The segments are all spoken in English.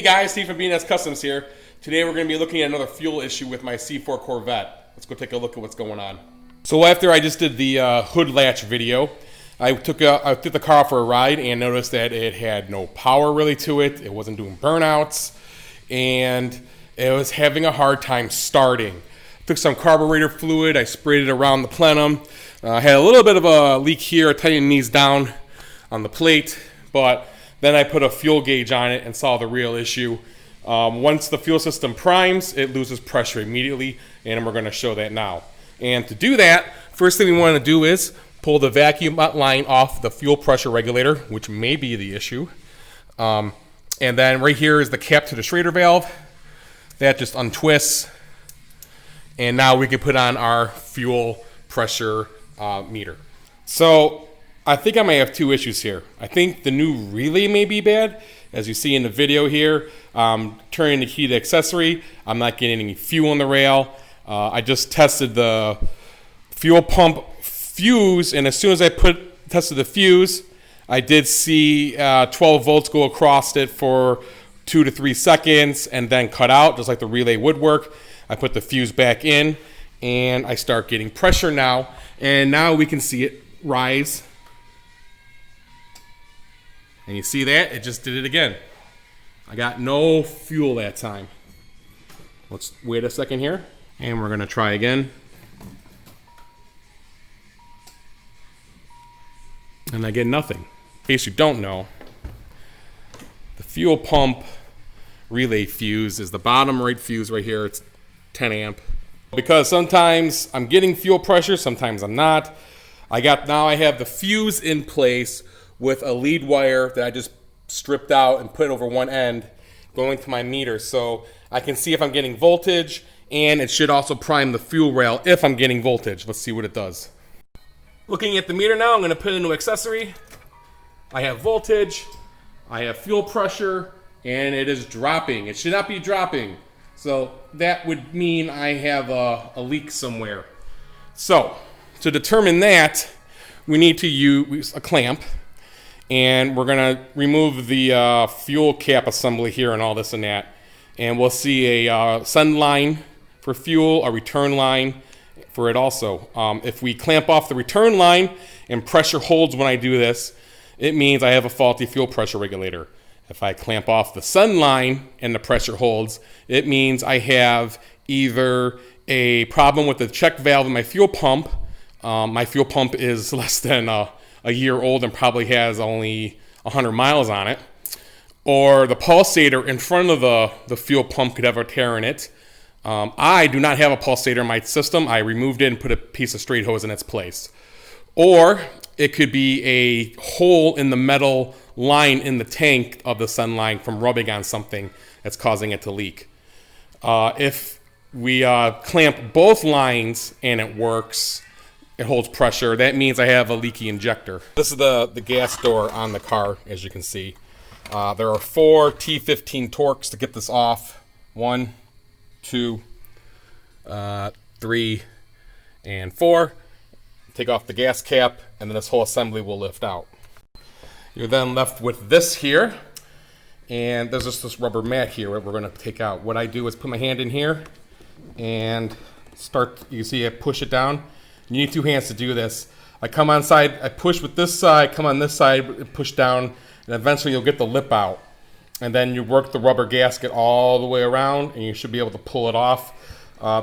guys, Steve from BNS Customs here. Today we're going to be looking at another fuel issue with my C4 Corvette. Let's go take a look at what's going on. So after I just did the hood latch video, I took the car for a ride and noticed that it had no power really to it. It wasn't doing burnouts, and it was having a hard time starting. Took some carburetor fluid, I sprayed it around the plenum. Had a little bit of a leak here. I tightened these down on the plate, but then I put a fuel gauge on it and saw the real issue. Once the fuel system primes, it loses pressure immediately, and we're going to show that now. And to do that, first thing we want to do is pull the vacuum line off the fuel pressure regulator, which may be the issue. And then right here is the cap to the Schrader valve. That just untwists. And now we can put on our fuel pressure meter. So I think I may have two issues here. I think the new relay may be bad. As you see in the video here, turning the key to accessory, I'm not getting any fuel in the rail. I just tested the fuel pump fuse, and as soon as I tested the fuse, I did see 12 volts go across it for 2 to 3 seconds and then cut out, just like the relay would work. I put the fuse back in, and I start getting pressure now, and now we can see it rise. And you see that? It just did it again. I got no fuel that time. Let's wait a second here, and we're gonna try again. And I get nothing. In case you don't know, the fuel pump relay fuse is the bottom right fuse right here. It's 10 amp. Because sometimes I'm getting fuel pressure, sometimes I'm not. Now I have the fuse in place with a lead wire that I just stripped out and put over one end going to my meter, so I can see if I'm getting voltage, and it should also prime the fuel rail if I'm getting voltage. Let's see what it does. Looking at the meter now, I'm going to put it into accessory. I have voltage, I have fuel pressure, and it is dropping. It should not be dropping, so that would mean I have a leak somewhere. So to determine that, we need to use a clamp. And we're going to remove the fuel cap assembly here and all this and that. And we'll see a send line for fuel, a return line for it also. If we clamp off the return line and pressure holds when I do this, it means I have a faulty fuel pressure regulator. If I clamp off the send line and the pressure holds, it means I have either a problem with the check valve in my fuel pump. My fuel pump is less than a year old and probably has only 100 miles on it, or the pulsator in front of the fuel pump could have a tear in it. I do not have a pulsator in my system. I removed it and put a piece of straight hose in its place. Or it could be a hole in the metal line in the tank of the sun line from rubbing on something that's causing it to leak. If we clamp both lines and it works, it holds pressure, that means I have a leaky injector. This is the gas door on the car, as you can see. There are 4 T15 torques to get this off. 1, 2, 3, and 4. Take off the gas cap, and then this whole assembly will lift out. You're then left with this here, and there's just this rubber mat here that we're going to take out. What I do is put my hand in here and start, you see I push it down. You need 2 hands to do this. I come on side, I push with this side, come on this side, push down, and eventually you'll get the lip out. And then you work the rubber gasket all the way around, and you should be able to pull it off.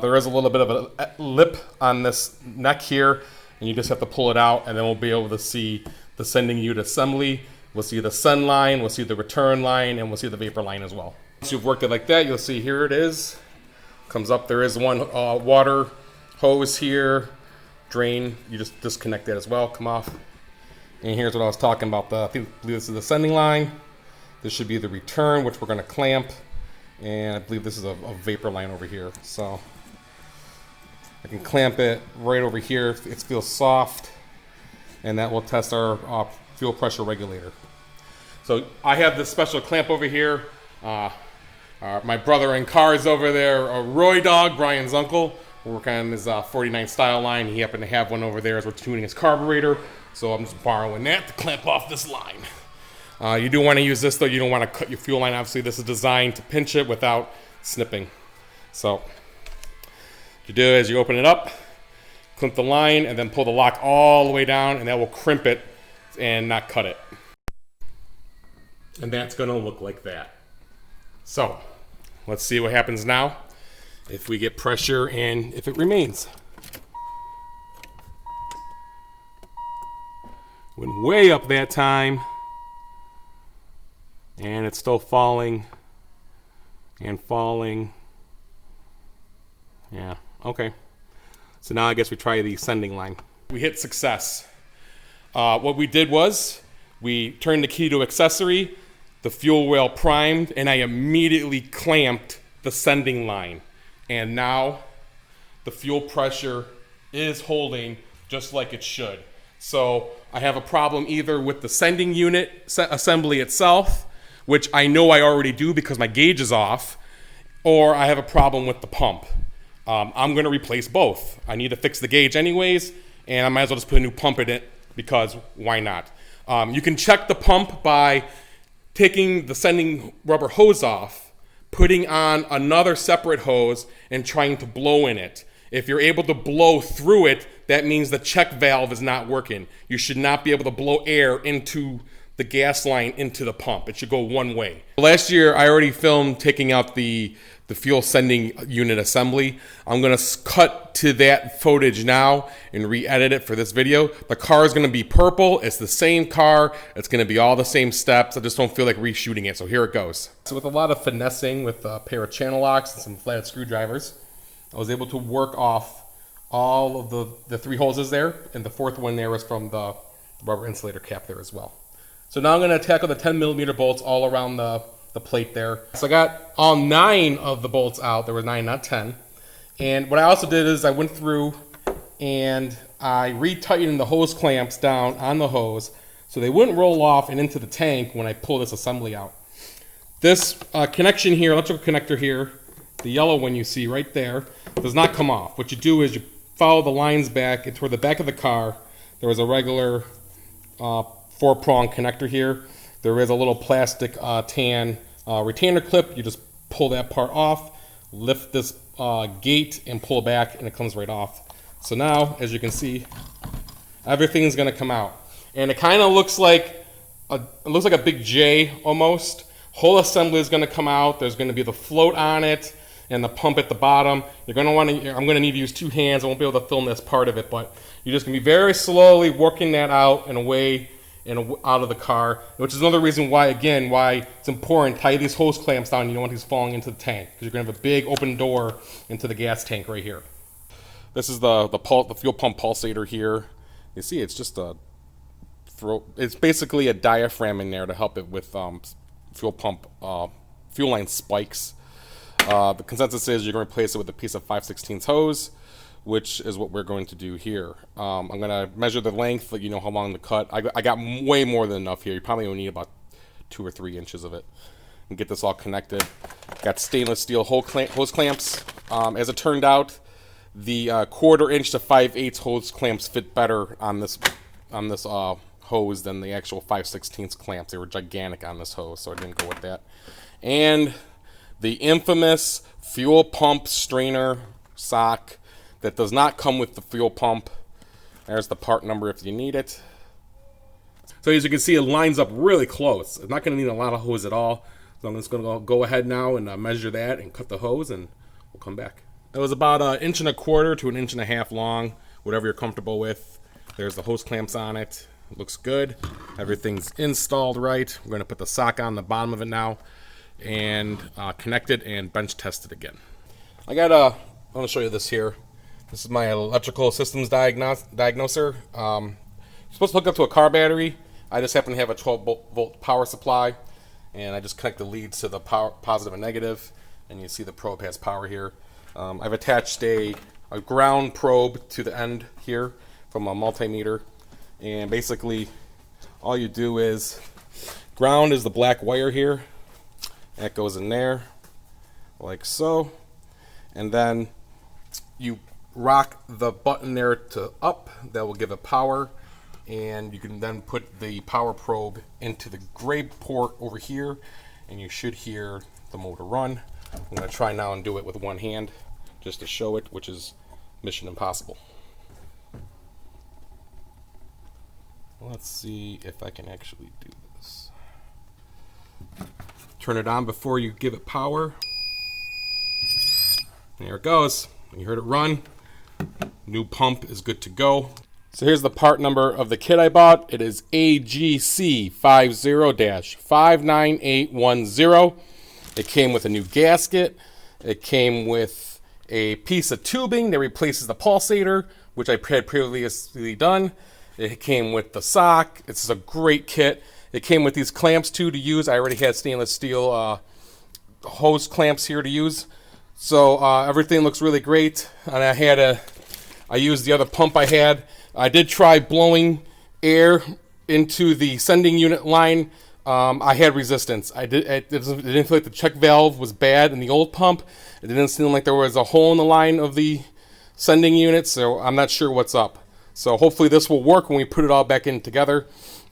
There is a little bit of a lip on this neck here, and you just have to pull it out, and then we'll be able to see the sending unit assembly. We'll see the sun line, we'll see the return line, and we'll see the vapor line as well. Once you've worked it like that, you'll see here it is. Comes up, there is one water hose here. Drain, you just disconnect that as well, come off. And here's what I was talking about. I believe this is the sending line. This should be the return, which we're going to clamp. And I believe this is a vapor line over here. So I can clamp it right over here. It feels soft. And that will test our fuel pressure regulator. So I have this special clamp over here. My brother in cars over there, Roy Dog, Brian's uncle. We're working on his 49 style line. He happened to have one over there as we're tuning his carburetor. So I'm just borrowing that to clamp off this line. You do want to use this though. You don't want to cut your fuel line. Obviously, this is designed to pinch it without snipping. So what you do is you open it up, crimp the line, and then pull the lock all the way down, and that will crimp it and not cut it. And that's going to look like that. So let's see what happens now if we get pressure and if it remains. Went way up that time, and it's still falling and falling. Yeah, okay. So now I guess we try the sending line. We hit success. What we did was we turned the key to accessory, the fuel well primed, and I immediately clamped the sending line. And now the fuel pressure is holding just like it should. So I have a problem either with the sending unit assembly itself, which I know I already do because my gauge is off, or I have a problem with the pump. I'm going to replace both. I need to fix the gauge anyways, and I might as well just put a new pump in it because why not? You can check the pump by taking the sending rubber hose off, putting on another separate hose, and trying to blow in it. If you're able to blow through it, that means the check valve is not working. You should not be able to blow air into the gas line into the pump. It should go one way. Last year, I already filmed taking out the fuel sending unit assembly. I'm gonna cut to that footage now and re-edit it for this video. The car is gonna be purple. It's the same car. It's gonna be all the same steps. I just don't feel like reshooting it, so here it goes. So with a lot of finessing with a pair of channel locks and some flathead screwdrivers, I was able to work off all of the three hoses there, and the fourth one there was from the rubber insulator cap there as well. So now I'm gonna tackle the 10mm bolts all around the plate there. So I got all 9 of the bolts out. There were 9, not 10. And what I also did is I went through and I retightened the hose clamps down on the hose so they wouldn't roll off and into the tank when I pull this assembly out. This connection here, electrical connector here, the yellow one you see right there, does not come off. What you do is you follow the lines back and toward the back of the car. There was a regular 4-prong connector here. There is a little plastic tan retainer clip. You just pull that part off, lift this gate and pull back, and it comes right off. So now, as you can see, everything's gonna come out. And it kind of looks like a big J almost. Whole assembly is gonna come out. There's gonna be the float on it and the pump at the bottom. I'm gonna need to use 2 hands. I won't be able to film this part of it, but you're just gonna be very slowly working that out in a way and out of the car, which is another reason why, again, why it's important, tie these hose clamps down. You don't want these falling into the tank because you're gonna have a big open door into the gas tank right here. This is the fuel pump pulsator here. You see, it's just it's basically a diaphragm in there to help it with fuel line spikes. The consensus is you're going to replace it with a piece of 5/16 hose, which is what we're going to do here. I'm going to measure the length, you know how long to cut. I got way more than enough here. You probably only need about 2 or 3 inches of it. And get this all connected. Got stainless steel hose clamps. As it turned out, the 1/4 inch to 5/8 hose clamps fit better on this hose than the actual 5/16 clamps. They were gigantic on this hose, so I didn't go with that. And the infamous fuel pump strainer sock that does not come with the fuel pump. There's the part number if you need it. So as you can see, it lines up really close. It's not going to need a lot of hose at all. So I'm just going to go ahead now and measure that and cut the hose, and we'll come back. It was about 1 1/4 to 1.5 inches long, whatever you're comfortable with. There's the hose clamps on it. It looks good. Everything's installed right. We're going to put the sock on the bottom of it now and connect it and bench test it again. I want to show you this here. This is my electrical systems diagnoser. You're supposed to hook up to a car battery. I just happen to have a 12-volt power supply, and I just connect the leads to the power, positive and negative, and you see the probe has power here. I've attached a ground probe to the end here from a multimeter, and basically all you do is ground is the black wire here. That goes in there like so, and then you rock the button there to up. That will give it power. and you can then put the power probe into the gray port over here, and you should hear the motor run. I'm going to try now and do it with one hand just to show it, which is mission impossible. Let's see if I can actually do this. Turn it on before you give it power. There it goes. You heard it run. New pump is good to go. So here's the part number of the kit I bought. It is AGC50-59810. It came with a new gasket. It came with a piece of tubing that replaces the pulsator, which I had previously done. It came with the sock. It's a great kit. It came with these clamps too to use. I already had stainless steel hose clamps here to use. So everything looks really great. And I used the other pump I had. I did try blowing air into the sending unit line. I had resistance. It didn't feel like the check valve was bad in the old pump. It didn't seem like there was a hole in the line of the sending unit, so I'm not sure what's up. So hopefully this will work when we put it all back in together.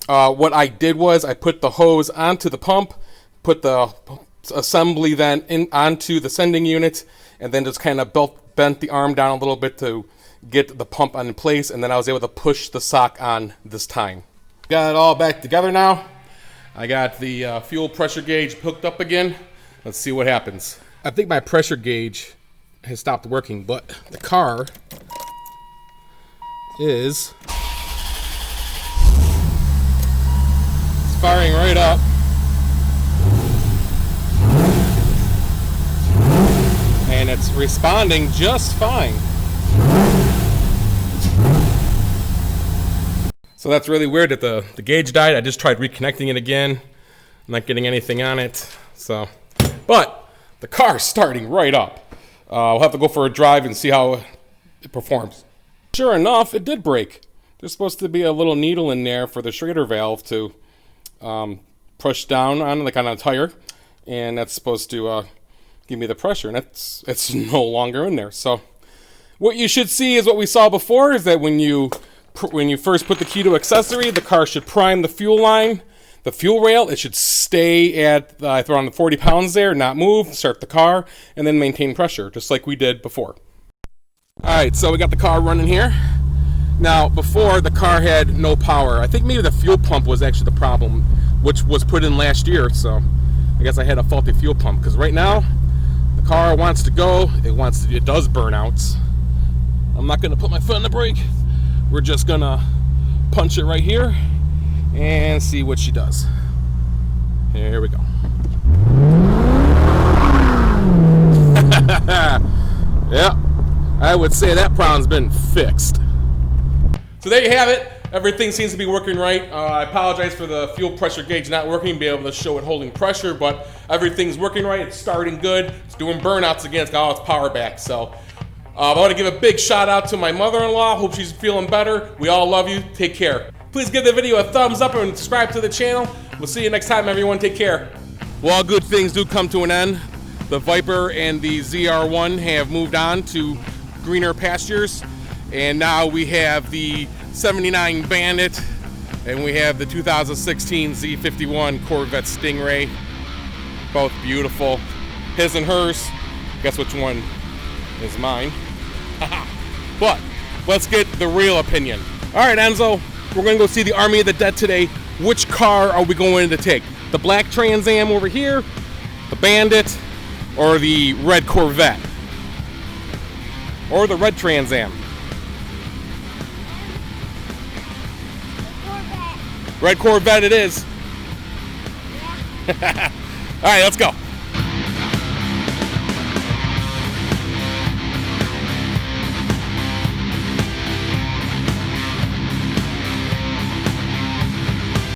What I did was I put the hose onto the pump, put the assembly then onto the sending unit, and then just kind of bent the arm down a little bit to get the pump in place, and then I was able to push the sock on this time. Got it all back together now. I got the fuel pressure gauge hooked up again. Let's see what happens. I think my pressure gauge has stopped working, but the car is firing right up. And it's responding just fine. So that's really weird that the gauge died. I just tried reconnecting it again. I'm not getting anything on it. But the car's starting right up. We'll have to go for a drive and see how it performs. Sure enough, it did break. There's supposed to be a little needle in there for the Schrader valve to push down on, like on a tire, and that's supposed to give me the pressure, and it's no longer in there. So what you should see is what we saw before, is that when you first put the key to accessory, the car should prime the fuel line, the fuel rail. It should stay at around 40 pounds there, not move, start the car, and then maintain pressure, just like we did before. All right, so we got the car running here. Now, before, the car had no power. I think maybe the fuel pump was actually the problem, which was put in last year, so I guess I had a faulty fuel pump, because right now, the car wants to go. It does burnouts. I'm not going to put my foot on the brake. We're just going to punch it right here and see what she does. Here we go. Yeah, I would say that problem's been fixed. So there you have it. Everything seems to be working right. I apologize for the fuel pressure gauge not working, be able to show it holding pressure, but everything's working right. It's starting good. It's doing burnouts again. It's got all its power back. So I want to give a big shout out to my mother-in-law. Hope she's feeling better. We all love you. Take care. Please give the video a thumbs up and subscribe to the channel. We'll see you next time, everyone. Take care. Well, all good things do come to an end. The Viper and the ZR1 have moved on to greener pastures, and now we have the 79 Bandit, and we have the 2016 Z51 Corvette Stingray. Both beautiful. His and hers. Guess which one is mine? But let's get the real opinion. All right, Enzo, we're going to go see the Army of the Dead today. Which car are we going to take? The black Trans Am over here, the Bandit, or the red Corvette? Or the red Trans Am? Red Corvette it is. Yeah. All right, let's go.